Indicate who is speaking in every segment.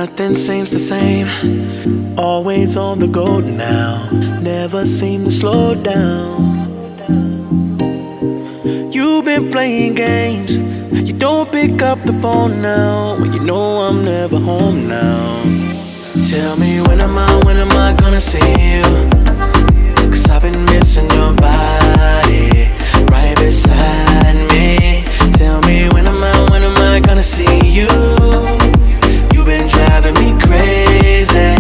Speaker 1: Nothing seems the same, always on the go now, never seem to slow down. You've been playing games, you don't pick up the phone now, when you know I'm never home now. Tell me when am I gonna see you? 'Cause I've been missing your body right beside me. Tell me when am I gonna see you? You've been driving me crazy,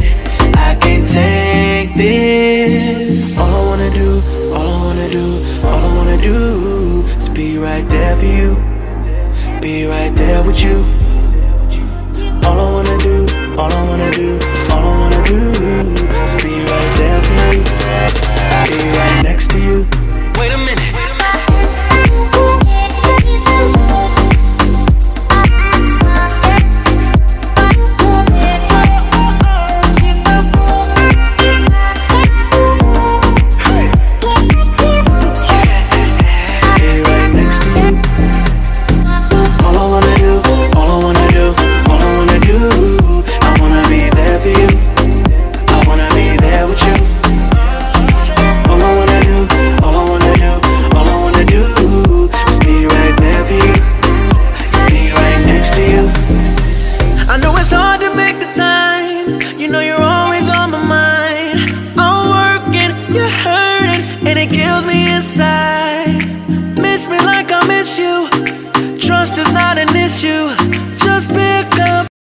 Speaker 1: I can't take this. All I wanna do is be right there for you, be right there with you. All I wanna do